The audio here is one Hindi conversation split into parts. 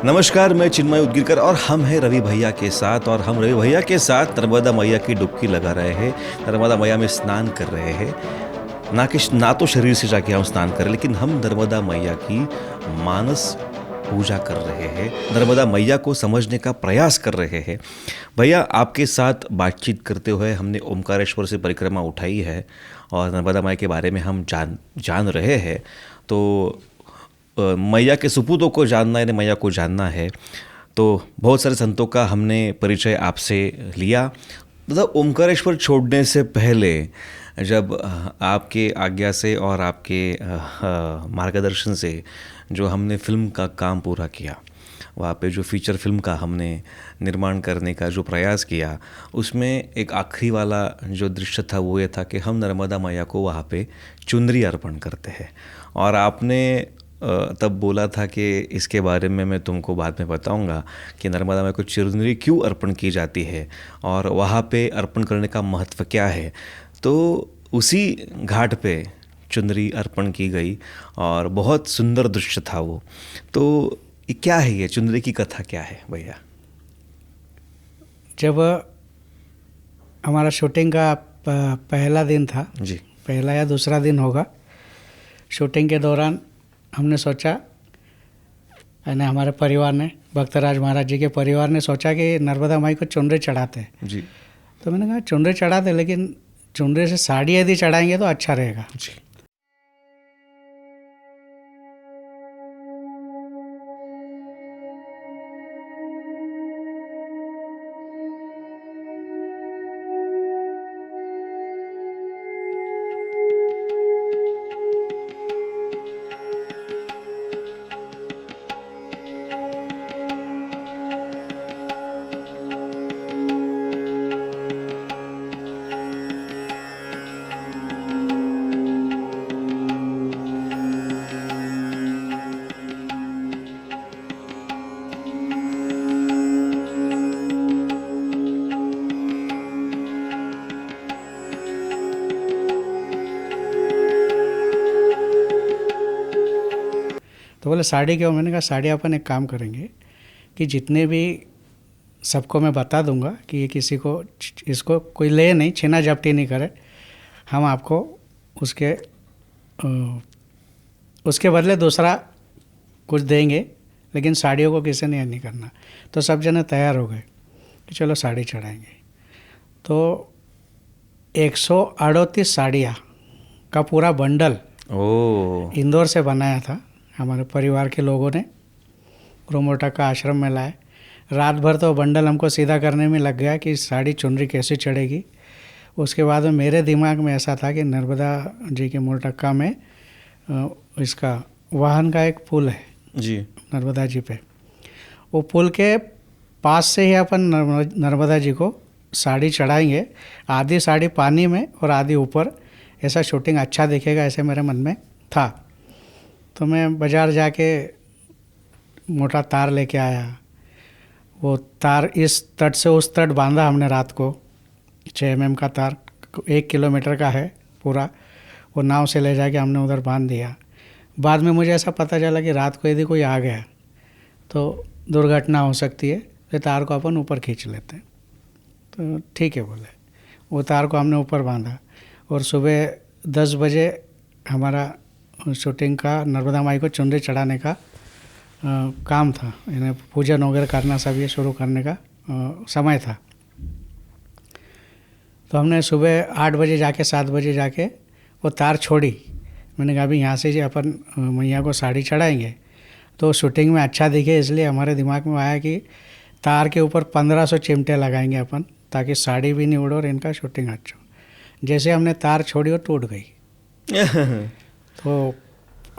नमस्कार, मैं चिन्मय उदगीरकर और हम हैं रवि भैया के साथ। और हम रवि भैया के साथ नर्मदा मैया की डुबकी लगा रहे हैं, नर्मदा मैया में स्नान कर रहे हैं। ना तो शरीर से जाके हम स्नान करें, लेकिन हम नर्मदा मैया की मानस पूजा कर रहे हैं, नर्मदा मैया को समझने का प्रयास कर रहे हैं। भैया, आपके साथ बातचीत करते हुए हमने ओमकारेश्वर से परिक्रमा उठाई है और नर्मदा मैया के बारे में हम जान रहे हैं। तो मैया के सुपूतों को जानना यानी मैया को जानना है। तो बहुत सारे संतों का हमने परिचय आपसे लिया। मतलब ओमकारेश्वर छोड़ने से पहले जब आपके आज्ञा से और आपके मार्गदर्शन से जो हमने फिल्म का काम पूरा किया, वहाँ पे जो फीचर फिल्म का हमने निर्माण करने का जो प्रयास किया, उसमें एक आखिरी वाला जो दृश्य था वो ये था कि हम नर्मदा मैया को वहाँ पे चुनरी अर्पण करते हैं। और आपने तब बोला था कि इसके बारे में मैं तुमको बाद में बताऊंगा कि नर्मदा मैया को चुनरी क्यों अर्पण की जाती है और वहाँ पे अर्पण करने का महत्व क्या है। तो उसी घाट पे चुनरी अर्पण की गई और बहुत सुंदर दृश्य था वो। तो क्या है ये चुनरी की कथा, क्या है भैया? जब हमारा शूटिंग का पहला दिन था जी, पहला या दूसरा दिन होगा, शूटिंग के दौरान हमने सोचा, यानी हमारे परिवार ने, भक्तराज महाराज जी के परिवार ने सोचा कि नर्मदा माई को चुनरी चढ़ाते हैं। जी, तो मैंने कहा चुनरी चढ़ाते, लेकिन चुनरी से साड़ी यदि चढ़ाएंगे तो अच्छा रहेगा। जी। तो बोले साड़ी क्यों? मैंने कहा साड़ी अपन एक काम करेंगे कि जितने भी सबको मैं बता दूंगा कि ये किसी को इसको कोई ले नहीं, छीना झपटी नहीं करे, हम आपको उसके बदले दूसरा कुछ देंगे, लेकिन साड़ियों को किसी ने नहीं करना। तो सब जने तैयार हो गए कि चलो साड़ी चढ़ाएंगे। तो 138 साड़ियाँ का पूरा बंडल इंदौर से बनाया था हमारे परिवार के लोगों ने, ग्रोमोटा का आश्रम में लाए। रात भर तो बंडल हमको सीधा करने में लग गया कि साड़ी चुनरी कैसे चढ़ेगी। उसके बाद में मेरे दिमाग में ऐसा था कि नर्मदा जी के मोरटक्का में इसका वाहन का एक पुल है जी, नर्मदा जी पे, वो पुल के पास से ही अपन नर्मदा जी को साड़ी चढ़ाएंगे, आधी साड़ी पानी में और आधी ऊपर, ऐसा शूटिंग अच्छा दिखेगा, ऐसे मेरे मन में था। तो मैं बाज़ार जाके मोटा तार लेके आया, वो तार इस तट से उस तट बांधा हमने रात को। 6 mm का तार 1 किलोमीटर का है पूरा, वो नाव से ले जाके हमने उधर बांध दिया। बाद में मुझे ऐसा पता चला कि रात को यदि कोई आ गया तो दुर्घटना हो सकती है, तो तार को अपन ऊपर खींच लेते हैं। तो ठीक है बोले, वो तार को हमने ऊपर बांधा और सुबह 10 बजे हमारा शूटिंग का नर्मदा माई को चुनरी चढ़ाने का काम था, यानी पूजन वगैरह करना सब ये शुरू करने का समय था। तो हमने सुबह 8 बजे जाके 7 बजे जाके वो तार छोड़ी। मैंने कहा अभी यहाँ से जो अपन मैया को साड़ी चढ़ाएंगे तो शूटिंग में अच्छा दिखे, इसलिए हमारे दिमाग में आया कि तार के ऊपर 1500 चिमटे लगाएंगे अपन, ताकि साड़ी भी नहीं उड़े और इनका शूटिंग अच्छा हो। जैसे हमने तार छोड़ी और टूट गई। तो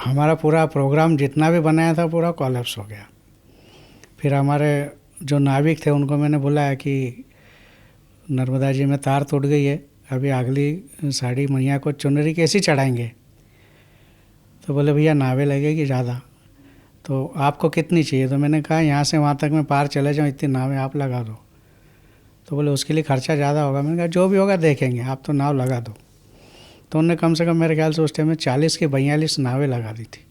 हमारा पूरा प्रोग्राम जितना भी बनाया था पूरा कोलैप्स हो गया। फिर हमारे जो नाविक थे उनको मैंने बुलाया कि नर्मदा जी में तार टूट गई है, अभी अगली साड़ी मैया को चुनरी कैसी चढ़ाएंगे? तो बोले भैया नावें लगेगी ज़्यादा, तो आपको कितनी चाहिए? तो मैंने कहा यहाँ से वहाँ तक मैं पार चले जाऊँ, इतनी नावें आप लगा दो। तो बोले उसके लिए खर्चा ज़्यादा होगा। मैंने कहा जो भी होगा देखेंगे, आप तो नाव लगा दो। तो उन्होंने कम से कम मेरे ख्याल से उस टाइम में 40 की 42 नावें लगा दी थी।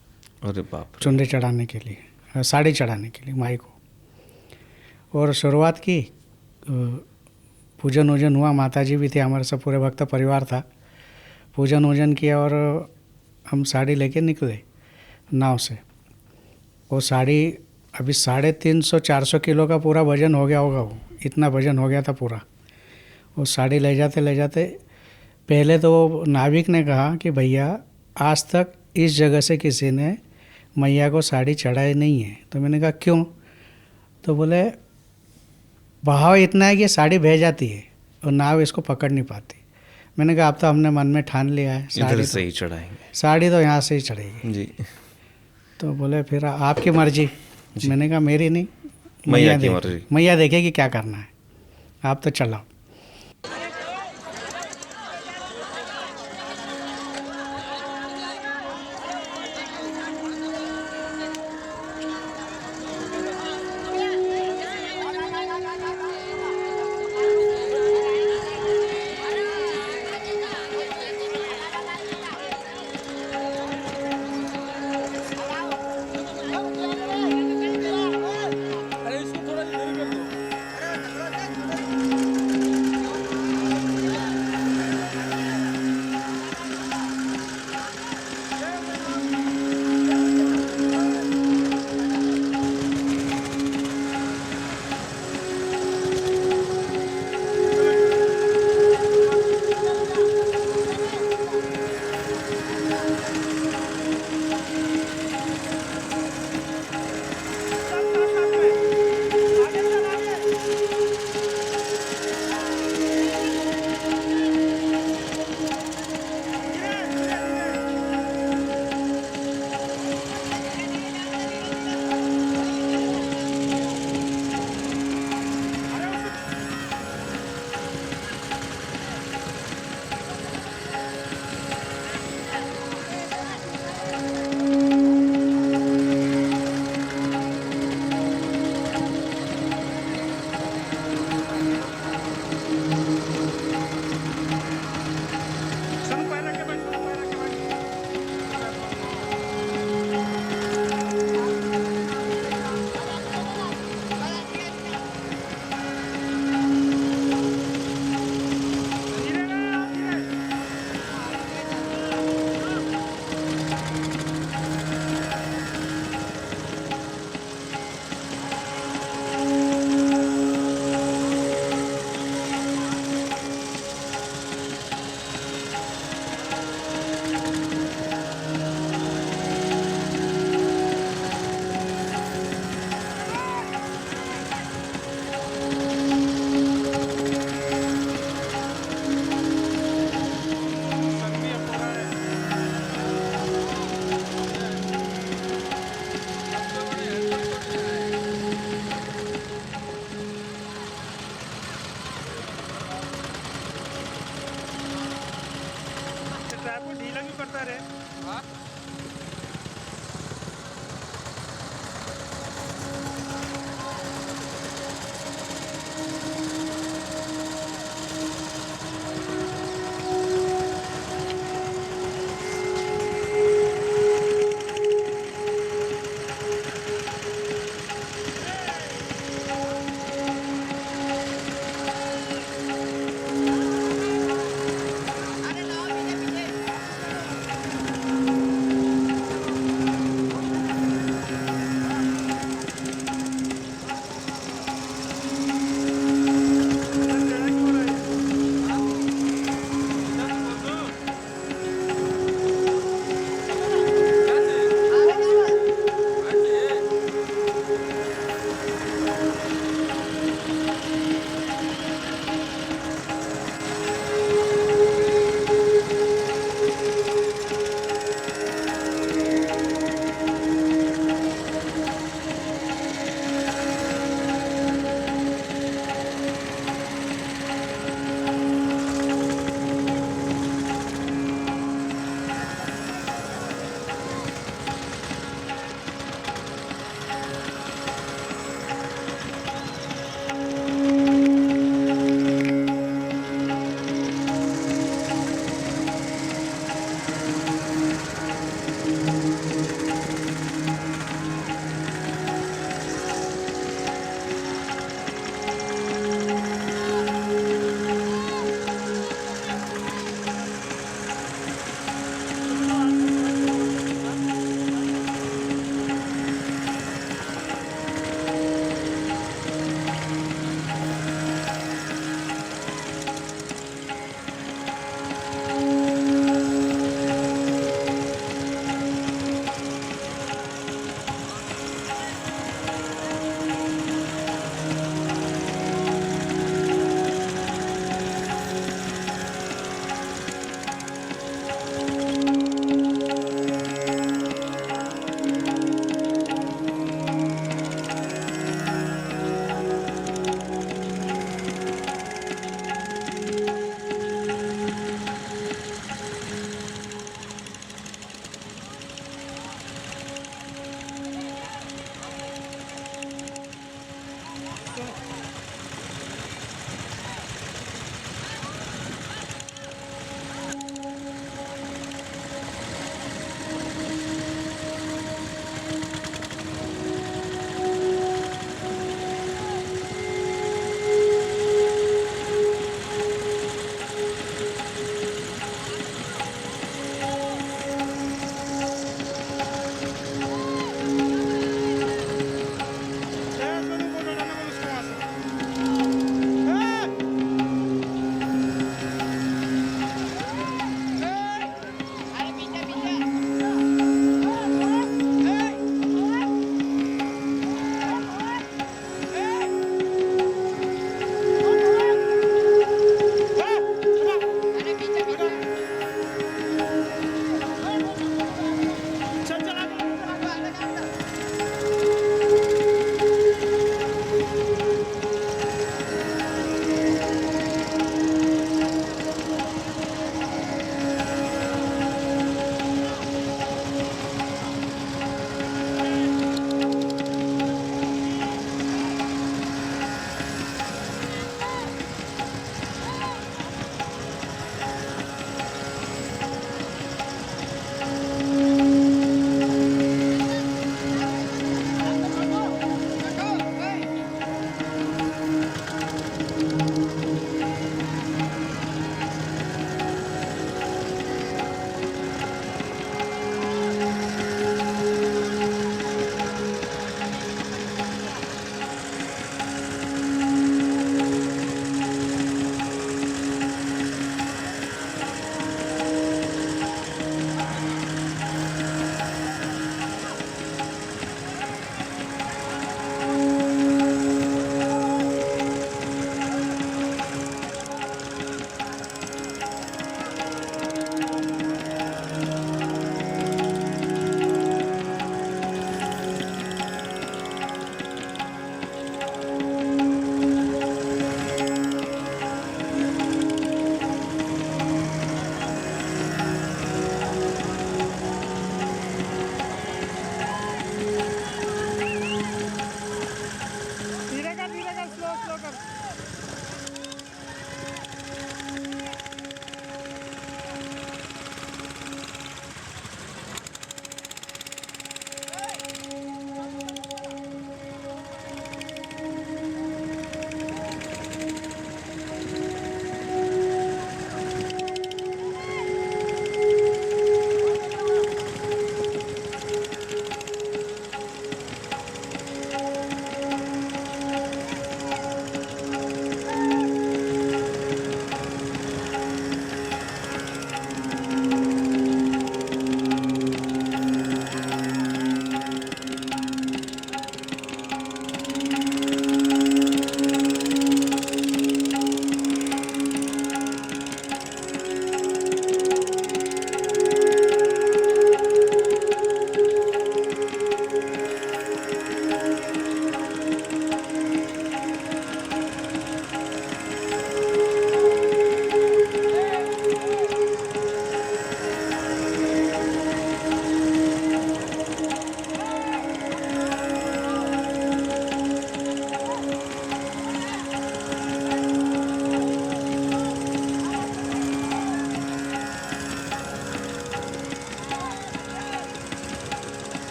अरे बाप रे। चुनरी चढ़ाने के लिए, साड़ी चढ़ाने के लिए माई को। और शुरुआत की। पूजन वूजन हुआ, माता जी भी थे, हमारे सब पूरे भक्त परिवार था। पूजन वूजन किया और हम साड़ी लेके निकले नाव से। वो साड़ी अभी 350-400 किलो का पूरा वज़न हो गया होगा, वो इतना वज़न हो गया था पूरा। वो साड़ी ले जाते पहले तो वो नाविक ने कहा कि भैया आज तक इस जगह से किसी ने मैया को साड़ी चढ़ाई नहीं है। तो मैंने कहा क्यों? तो बोले बहाव इतना है कि साड़ी बह जाती है और नाव इसको पकड़ नहीं पाती। मैंने कहा अब तो हमने मन में ठान लिया है, इधर से ही चढ़ाएंगे, साड़ी तो यहाँ से ही चढ़ेगी जी। तो बोले फिर आपकी मर्जी। मैंने कहा मेरी नहीं, मैया की मर्जी। मैया देखेगी क्या करना है, आप तो चलाओ।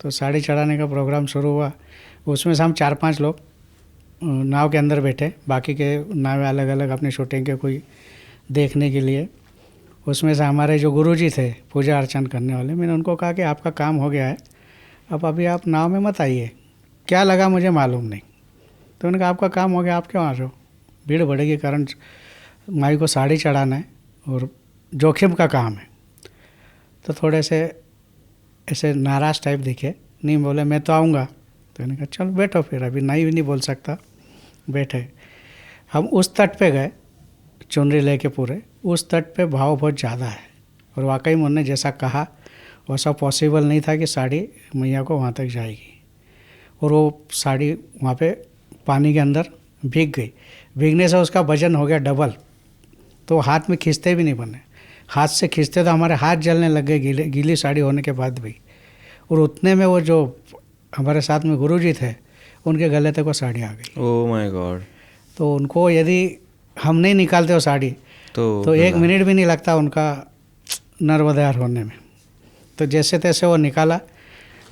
तो साड़ी चढ़ाने का प्रोग्राम शुरू हुआ। उसमें से हम 4-5 लोग नाव के अंदर बैठे, बाकी के नावें अलग अलग अपनी शूटिंग के कोई देखने के लिए। उसमें से हमारे जो गुरुजी थे पूजा अर्चन करने वाले, मैंने उनको कहा कि आपका काम हो गया है, अब अभी आप नाव में मत आइए। क्या लगा मुझे मालूम नहीं, तो उन्होंने कहा आपका काम हो गया, आप क्यों आ रहे हो? भीड़ बढ़ेगी, कारण माई को साड़ी चढ़ाना है और जोखिम का काम है। तो थोड़े से ऐसे नाराज़ टाइप दिखे, नहीं बोले मैं तो आऊँगा। तो मैंने कहा चलो बैठो, फिर अभी नहीं भी नहीं बोल सकता, बैठे। हम उस तट पे गए चुनरी लेके पूरे। उस तट पे भाव बहुत ज़्यादा है और वाकई में उन्होंने जैसा कहा वैसा पॉसिबल नहीं था कि साड़ी मैया को वहाँ तक जाएगी। और वो साड़ी वहाँ पे पानी के अंदर भीग गई। भीगने से उसका वजन हो गया डबल, तो हाथ में खींचते भी नहीं बने। हाथ से खींचते तो हमारे हाथ जलने लग गए गीली साड़ी होने के बाद भी। और उतने में वो जो हमारे साथ में गुरुजी थे उनके गले तक वो साड़ी आ गई। Oh my God. तो उनको यदि हम नहीं निकालते वो साड़ी तो 1 मिनट भी नहीं लगता उनका नर्वदार होने में। तो जैसे तैसे वो निकाला।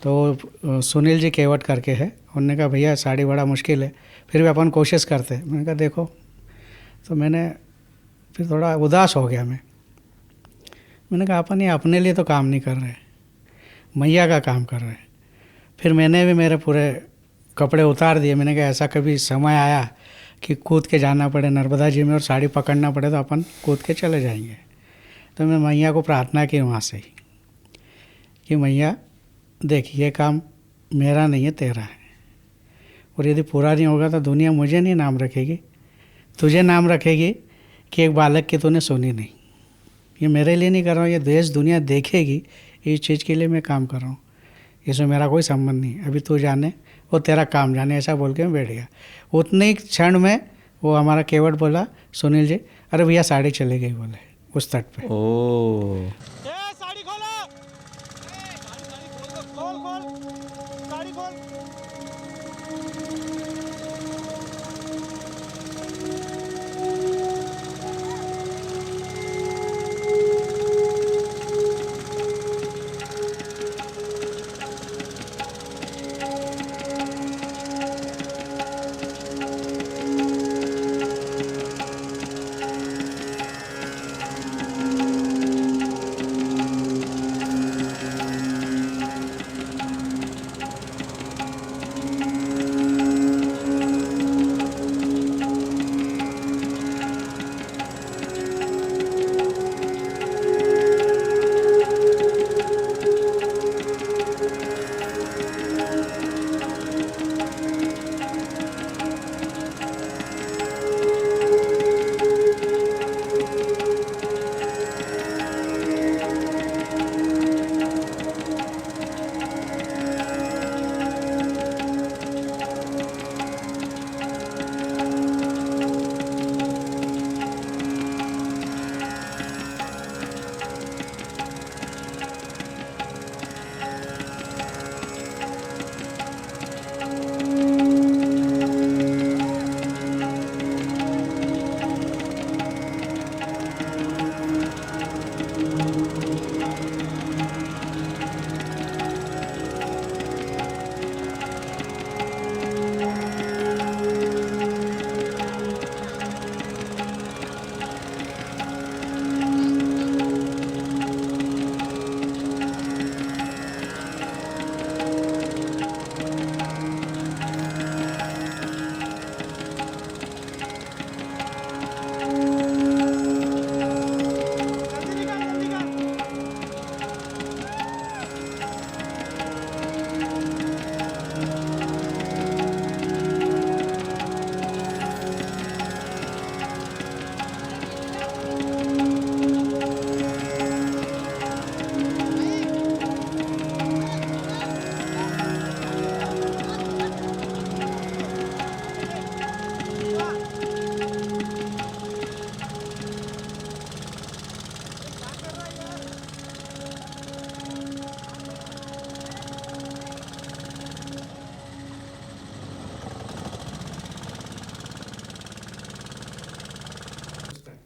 तो सुनील जी केवट करके है, उन्होंने कहा भैया साड़ी बड़ा मुश्किल है, फिर भी अपन कोशिश करते। मैंने कहा देखो। तो मैंने फिर थोड़ा उदास हो गया। मैंने कहा अपन ये अपने लिए तो काम नहीं कर रहे, मैया का काम कर रहे हैं। फिर मैंने भी मेरे पूरे कपड़े उतार दिए। मैंने कहा ऐसा कभी समय आया कि कूद के जाना पड़े नर्मदा जी में और साड़ी पकड़ना पड़े तो अपन कूद के चले जाएंगे। तो मैं मैया को प्रार्थना की वहाँ से ही कि मैया देख, ये काम मेरा नहीं है, तेरा है, और यदि पूरा नहीं होगा तो दुनिया मुझे नहीं नाम रखेगी, तुझे नाम रखेगी कि एक बालक की तूने सुनी नहीं। ये मेरे लिए नहीं कर रहा हूँ, ये देश दुनिया देखेगी इस चीज़ के लिए मैं काम कर रहा हूँ, इसमें मेरा कोई संबंध नहीं। अभी तू जाने वो तेरा काम जाने, ऐसा बोल के मैं बैठ गया। उतने ही क्षण में वो हमारा केवट बोला, सुनील जी, अरे भैया साड़ी चली गई, बोले उस तट पे। ओह साड़ी खोलो, खोल खोल साड़ी खोल।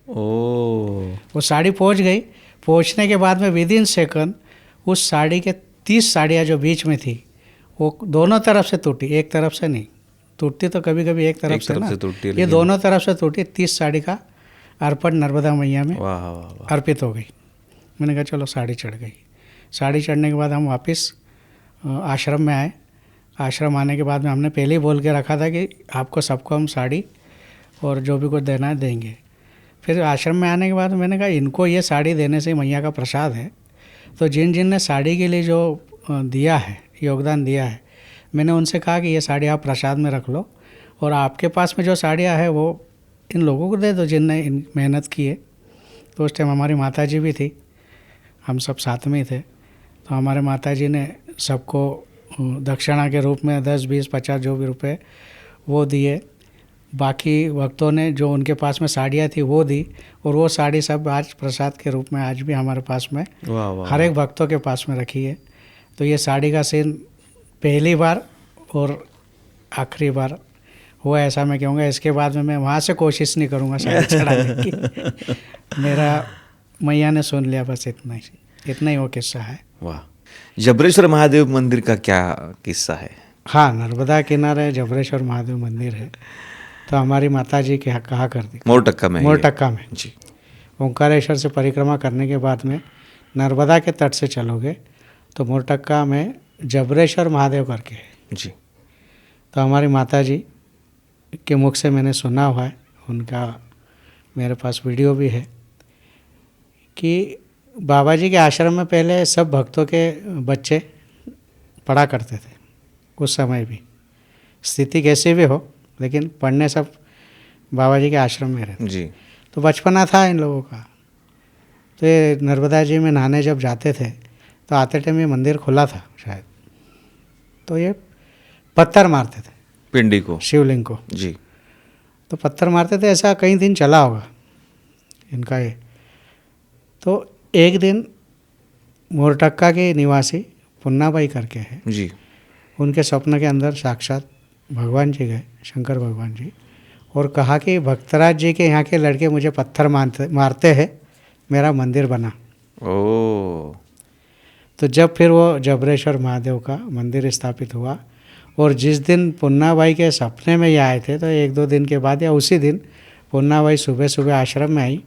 ओह वो साड़ी पहुंच गई। पहुंचने के बाद में विद इन सेकंड उस साड़ी के 30 साड़ियाँ जो बीच में थी वो दोनों तरफ से टूटी, एक तरफ से नहीं। टूटती तो कभी कभी एक तरफ एक से तरफ ना, से टूटती है, ये लेकिन- दोनों तरफ से टूटी। 30 साड़ी का अर्पण नर्मदा मैया में वाह वाह वाह। अर्पित हो गई। मैंने कहा चलो साड़ी चढ़ गई। साड़ी चढ़ने के बाद हम वापस आश्रम में आए। आश्रम आने के बाद में हमने पहले ही बोल के रखा था कि आपको सबको हम साड़ी और जो भी कुछ देना है देंगे। फिर आश्रम में आने के बाद मैंने कहा इनको ये साड़ी देने से मैया का प्रसाद है, तो जिन जिन ने साड़ी के लिए जो दिया है, योगदान दिया है, मैंने उनसे कहा कि ये साड़ी आप प्रसाद में रख लो और आपके पास में जो साड़ियाँ है वो इन लोगों को दे दो जिनने इन मेहनत की है। तो उस टाइम हमारी माताजी भी थी, हम सब साथ में ही थे। तो हमारे माताजी ने सबको दक्षिणा के रूप में 10, 20, 50 जो भी रुपए वो दिए। बाकी भक्तों ने जो उनके पास में साड़ियाँ थी वो दी, और वो साड़ी सब आज प्रसाद के रूप में आज भी हमारे पास में वाह वाह। हर एक भक्तों के पास में रखी है। तो ये साड़ी का सीन पहली बार और आखिरी बार हुआ, ऐसा मैं कहूँगा। इसके बाद में मैं वहाँ से कोशिश नहीं करूँगा साड़ी चढ़ाने की। मेरा मैया ने सुन लिया, बस इतना ही वो किस्सा है। वाह। जबरेश्वर महादेव मंदिर का क्या किस्सा है? हाँ, नर्मदा किनारे जबरेश्वर महादेव मंदिर है। तो हमारी माता जी क्या कहा करती, मोरटक्का में है ये? मोरटक्का में जी। ओंकारेश्वर से परिक्रमा करने के बाद में नर्मदा के तट से चलोगे तो मोरटक्का में जबरेश्वर महादेव करके है जी। तो हमारी माता जी के मुख से मैंने सुना हुआ है, उनका मेरे पास वीडियो भी है, कि बाबा जी के आश्रम में पहले सब भक्तों के बच्चे पढ़ा करते थे। उस समय भी स्थिति कैसी भी हो, लेकिन पढ़ने सब बाबा जी के आश्रम में रहते। जी। तो बचपना था इन लोगों का। तो ये नर्मदा जी में नहाने जब जाते थे तो आते टाइम ये मंदिर खुला था शायद, तो ये पत्थर मारते थे पिंडी को? शिवलिंग को। जी। तो पत्थर मारते थे, ऐसा कई दिन चला होगा इनका ये। तो एक दिन मोरटक्का के निवासी पुन्नाबाई करके है, जी। उनके स्वप्न के अंदर साक्षात भगवान जी गए, शंकर भगवान जी, और कहा कि भक्तराज जी के यहाँ के लड़के मुझे पत्थर मारते हैं, मेरा मंदिर बना। ओ। तो जब फिर वो जबरेश्वर महादेव का मंदिर स्थापित हुआ, और जिस दिन पुन्नाबाई के सपने में ये आए थे, तो 1-2 दिन के बाद या उसी दिन पुन्नाबाई सुबह सुबह आश्रम में आई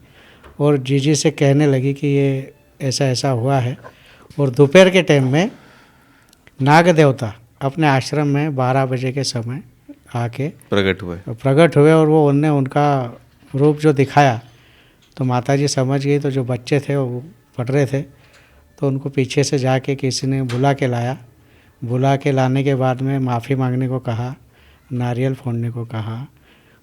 और जीजी से कहने लगी कि ये ऐसा ऐसा हुआ है। और दोपहर के टाइम में नाग देवता अपने आश्रम में 12 बजे के समय आके प्रकट हुए और वो उनने उनका रूप जो दिखाया, तो माताजी समझ गई। तो जो बच्चे थे वो पढ़ रहे थे, तो उनको पीछे से जाके किसी ने बुला के लाया। बुला के लाने के बाद में माफ़ी मांगने को कहा, नारियल फोड़ने को कहा।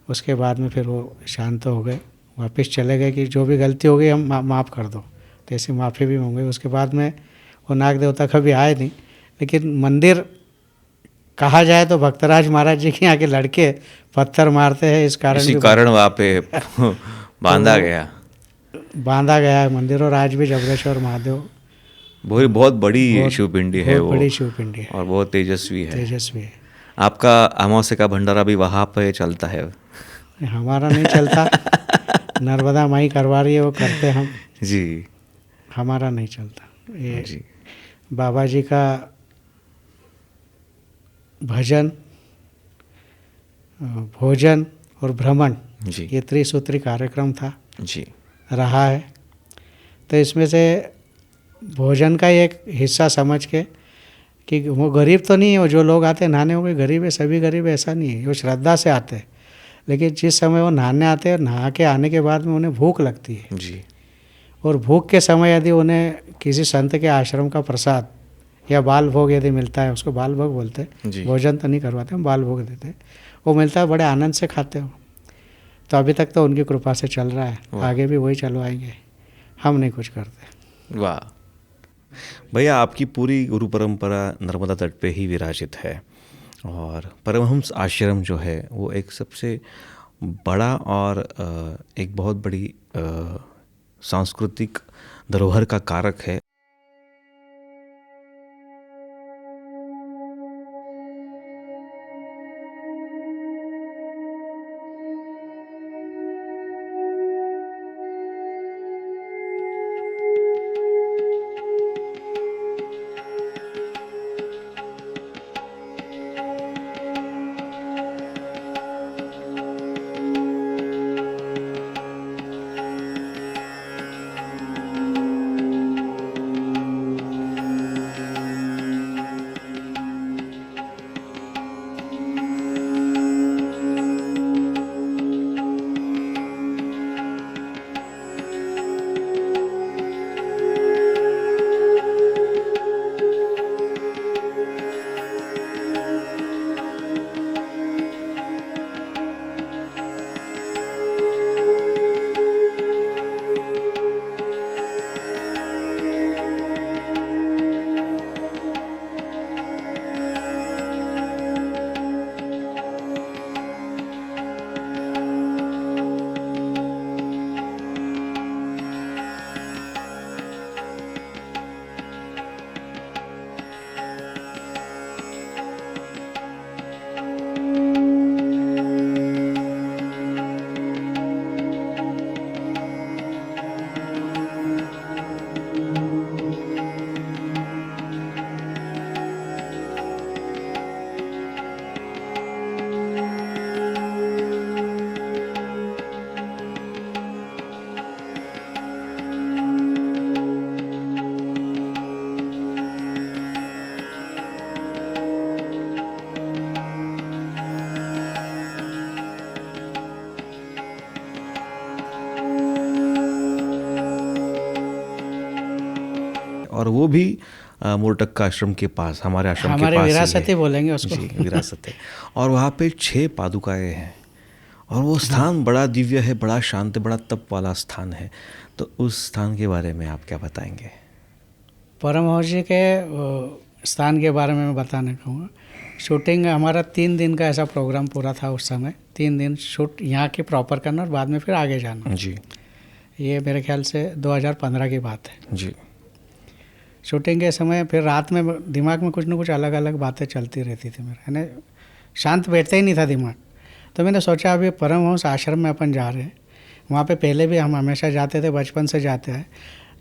उसके बाद में फिर वो शांत हो गए, वापस चले गए कि जो भी गलती हो गई हम माफ़ कर दो। तो ऐसी माफ़ी भी मांगी। उसके बाद में वो नाग देवता कभी आए नहीं, लेकिन मंदिर कहा जाए तो भक्तराज महाराज जी के यहाँ के लड़के पत्थर मारते हैं, इस कारण वहाँ पे बांधा गया है मंदिर। और आज भी जबरेश्वर महादेव बहुत बड़ी शिवपिंडी है, वो बड़ी शिवपिंडी है और बहुत तेजस्वी है। आपका अमावस्या का भंडारा भी वहाँ पे चलता है? हमारा नहीं चलता, नर्मदा माई करवा रही है, वो करते हम जी। हमारा नहीं चलता। ये जी। बाबा जी का भजन, भोजन और भ्रमण, जी। ये त्रिसूत्री कार्यक्रम था, जी। रहा है। तो इसमें से भोजन का एक हिस्सा समझ के कि वो गरीब तो नहीं है, वो जो लोग आते हैं नहाने, वो गरीब है, सभी गरीब है ऐसा नहीं है, वो श्रद्धा से आते हैं। लेकिन जिस समय वो नहाने आते हैं, नहा के आने के बाद में उन्हें भूख लगती है जी। और भूख के समय यदि उन्हें किसी संत के आश्रम का प्रसाद या बाल भोग यदि मिलता है, उसको बाल भोग बोलते हैं, भोजन तो नहीं करवाते हम, बाल भोग देते हैं, वो मिलता है, बड़े आनंद से खाते हो। तो अभी तक तो उनकी कृपा से चल रहा है, आगे भी वही चलवाएंगे, हम नहीं कुछ करते। वाह भैया, आपकी पूरी गुरु परंपरा नर्मदा तट पे ही विराजित है, और परमहंस आश्रम जो है वो एक सबसे बड़ा और एक बहुत बड़ी सांस्कृतिक धरोहर का कारक है। और वो भी मोरटक्का आश्रम के पास, हमारे आश्रम के हमारे पास ही विरासत ही है। बोलेंगे उसको। जी, विरासत है। और वहाँ पे 6 पादुकाएँ हैं और वो स्थान बड़ा दिव्य है, बड़ा शांत है, बड़ा तप वाला स्थान है। तो उस स्थान के बारे में आप क्या बताएंगे? परमहंस जी के स्थान के बारे में मैं बताना कहूँगा। शूटिंग हमारा 3 दिन का ऐसा प्रोग्राम पूरा था उस समय। 3 दिन शूट यहाँ के प्रॉपर करना और बाद में फिर आगे जाना। जी ये मेरे ख्याल से 2015 की बात है। जी शूटिंग के समय फिर रात में दिमाग में कुछ ना कुछ अलग अलग बातें चलती रहती थी मेरे, यानी शांत बैठता ही नहीं था दिमाग। तो मैंने सोचा अभी परमहंस आश्रम में अपन जा रहे हैं, वहाँ पे पहले भी हम हमेशा जाते थे, बचपन से जाते हैं।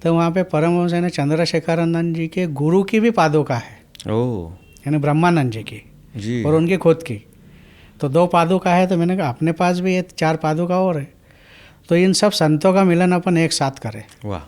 तो वहाँ पे परमहंस यानी चंद्रशेखरानंद जी के गुरु की भी पादुका है, ओह यानी ब्रह्मानंद जी की जी और उनकी खुद की। तो 2 पादुका है। तो मैंने कहा अपने पास भी ये 4 पादुका और है, तो इन सब संतों का मिलन अपन एक साथ करें। वाह।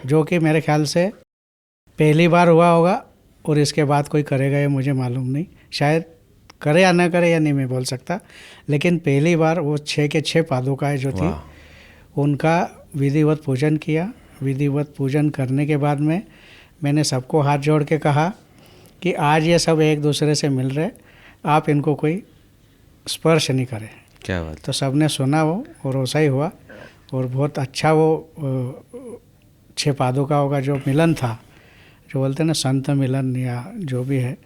जो कि मेरे ख्याल से पहली बार हुआ होगा और इसके बाद कोई करेगा ये मुझे मालूम नहीं। शायद करे या ना करे या नहीं मैं बोल सकता, लेकिन पहली बार वो 6 के 6 पादुकाएँ जो थी उनका विधिवत पूजन किया। विधिवत पूजन करने के बाद में मैंने सबको हाथ जोड़ के कहा कि आज ये सब एक दूसरे से मिल रहे, आप इनको कोई स्पर्श नहीं करें। क्या बात। तो सबने सुना वो और वैसा ही हुआ और बहुत अच्छा वो 6 पादुकाओं का जो मिलन था, जो बोलते हैं ना संत मिलन या जो भी है,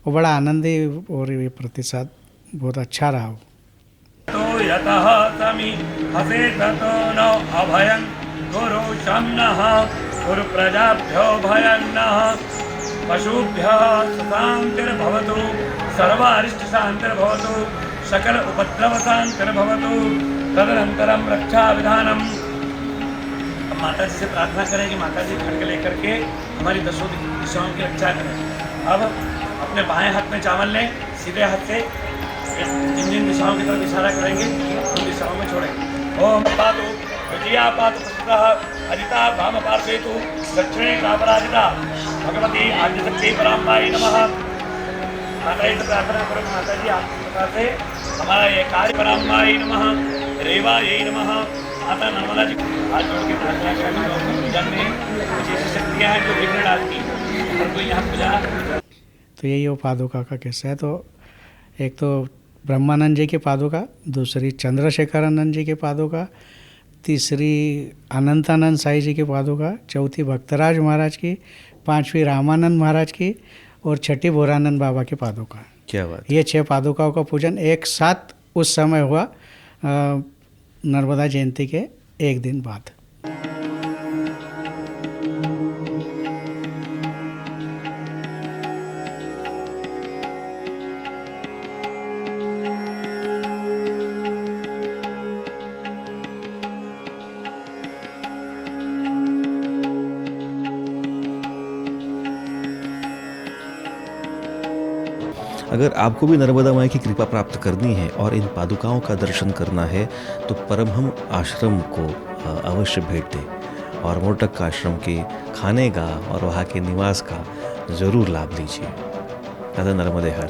वो बड़ा आनंदी और ये प्रतिसाद बहुत अच्छा रहा। तो यतः तमि हसे ततो नो अभयं गुरु शम्नः गुरु प्रजाभ्यो भयन्नः पशुभ्यः सुशान्तिर्भवतु सर्वारिष्टशान्तिर्भवतु सकल उपद्रवशान्तिर्भवतु तदनन्तरं रक्षाविधानम्। अब माता जी से प्रार्थना करें कि माता जी खड्ग लेकर के हमारी दसों दिशाओं की रक्षा करें। अब अपने बाएं हाथ में चावल लें, सीधे हाथ से जिन जिन दिशाओं की तरफ इशारा करेंगे उन दिशाओं में छोड़ें। ओम पातु विजया पातु प्रस्तुतः हरिता भाम पार्श्वेतु दक्षिणे कापराजिता भगवती आद्यशक्ति पराम्बाई नमः। माता जी से प्रार्थना करो, माता जी आपकी कृपा से हमारा ये कार्य पराम्बाई नमः, रेवायै नमः। माता नर्मदा जी हाथ जोड़ के प्रार्थना करने वालों पूजन में कुछ ऐसी शक्तियाँ हैं जो विघ्न डालती हैं, और कोई यहाँ पूजा। तो यही वो पादुका का किस्सा है। तो एक तो ब्रह्मानंद जी की पादुका, दूसरी चंद्रशेखरानंद जी की पादुका, तीसरी अनंतानंद साई जी की पादुका, चौथी भक्तराज महाराज की, पांचवी रामानंद महाराज की और छठी भोरानंद बाबा की पादुका। क्या बात। ये 6 पादुकाओं का पूजन एक साथ उस समय हुआ नर्मदा जयंती के एक दिन बाद। अगर आपको भी नर्मदा माई की कृपा प्राप्त करनी है और इन पादुकाओं का दर्शन करना है तो परमहम आश्रम को अवश्य भेंट दें और मोटक आश्रम के खाने का और वहाँ के निवास का ज़रूर लाभ लीजिए। दादा नर्मदे हर।